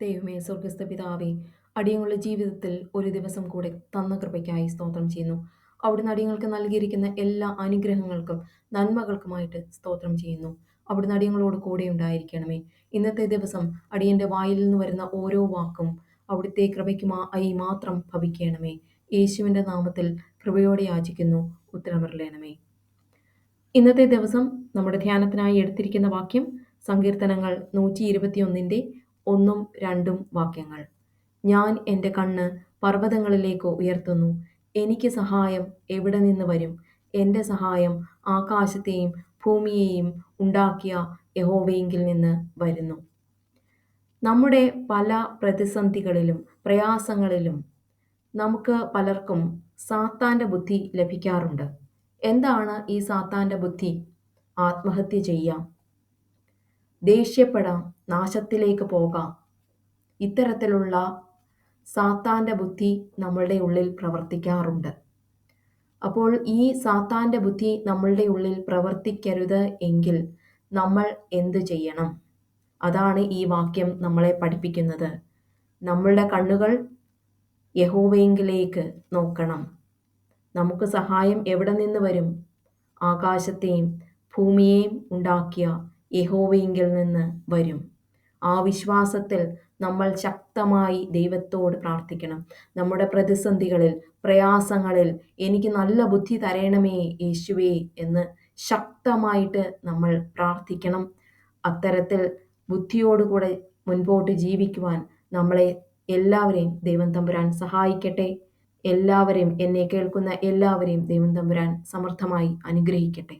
ദൈവമേ, സ്വർഗസ്ഥ പിതാവേ, അടിയങ്ങളുടെ ജീവിതത്തിൽ ഒരു ദിവസം കൂടെ തന്ന കൃപയ്ക്കായി സ്തോത്രം ചെയ്യുന്നു. അവിടുന്ന് അടിയങ്ങൾക്ക് നൽകിയിരിക്കുന്ന എല്ലാ അനുഗ്രഹങ്ങൾക്കും നന്മകൾക്കുമായിട്ട് സ്തോത്രം ചെയ്യുന്നു. അവിടുന്ന് അടിയങ്ങളോട് കൂടെ ഉണ്ടായിരിക്കണമേ. ഇന്നത്തെ ദിവസം അടിയന്റെ വായിൽ നിന്ന് വരുന്ന ഓരോ വാക്കും അവിടുത്തെ കൃപയ്ക്കുമായി മാത്രം ഭവിക്കണമേ. യേശുവിന്റെ നാമത്തിൽ കൃപയോടെ യാചിക്കുന്നു, ഉത്തരമരുളണമേ. ഇന്നത്തെ ദിവസം നമ്മുടെ ധ്യാനത്തിനായി എടുത്തിരിക്കുന്ന വാക്യം സങ്കീർത്തനങ്ങൾ 121 1 2 വാക്യങ്ങൾ. ഞാൻ എൻ്റെ കണ്ണ് പർവ്വതങ്ങളിലേക്ക് ഉയർത്തുന്നു. എനിക്ക് സഹായം എവിടെ നിന്ന് വരും? എൻ്റെ സഹായം ആകാശത്തെയും ഭൂമിയെയും ഉണ്ടാക്കിയ യഹോവയിങ്കിൽ നിന്ന് വരുന്നു. നമ്മുടെ പല പ്രതിസന്ധികളിലും പ്രയാസങ്ങളിലും നമുക്ക് പലർക്കും സാത്താൻ്റെ ബുദ്ധി ലഭിക്കാറുണ്ട്. എന്താണ് ഈ സാത്താൻ്റെ ബുദ്ധി? ആത്മഹത്യ ചെയ്യാം, ദേഷ്യപ്പെടാം, നാശത്തിലേക്ക് പോകാം. ഇത്തരത്തിലുള്ള സാത്താൻ്റെ ബുദ്ധി നമ്മളുടെ ഉള്ളിൽ പ്രവർത്തിക്കാറുണ്ട്. അപ്പോൾ ഈ സാത്താൻ്റെ ബുദ്ധി നമ്മളുടെ ഉള്ളിൽ പ്രവർത്തിക്കരുത് എങ്കിൽ നമ്മൾ എന്ത് ചെയ്യണം? അതാണ് ഈ വാക്യം നമ്മളെ പഠിപ്പിക്കുന്നത്. നമ്മളുടെ കണ്ണുകൾ യഹോവയിങ്കിലേക്ക് നോക്കണം. നമുക്ക് സഹായം എവിടെ നിന്ന് വരും? ആകാശത്തെയും ഭൂമിയെയും ഉണ്ടാക്കിയ യഹോവയിങ്കിൽ നിന്ന് വരും. ആ വിശ്വാസത്തിൽ നമ്മൾ ശക്തമായി ദൈവത്തോട് പ്രാർത്ഥിക്കണം. നമ്മുടെ പ്രതിസന്ധികളിൽ, പ്രയാസങ്ങളിൽ എനിക്ക് നല്ല ബുദ്ധി തരണമേ യേശുവേ എന്ന് ശക്തമായിട്ട് നമ്മൾ പ്രാർത്ഥിക്കണം. അത്തരത്തിൽ ബുദ്ധിയോടുകൂടെ മുൻപോട്ട് ജീവിക്കുവാൻ നമ്മളെ എല്ലാവരെയും ദൈവം തമ്പുരാൻ സഹായിക്കട്ടെ. എല്ലാവരെയും, എന്നെ കേൾക്കുന്ന എല്ലാവരെയും ദൈവം തമ്പുരാൻ സമർത്ഥമായി അനുഗ്രഹിക്കട്ടെ.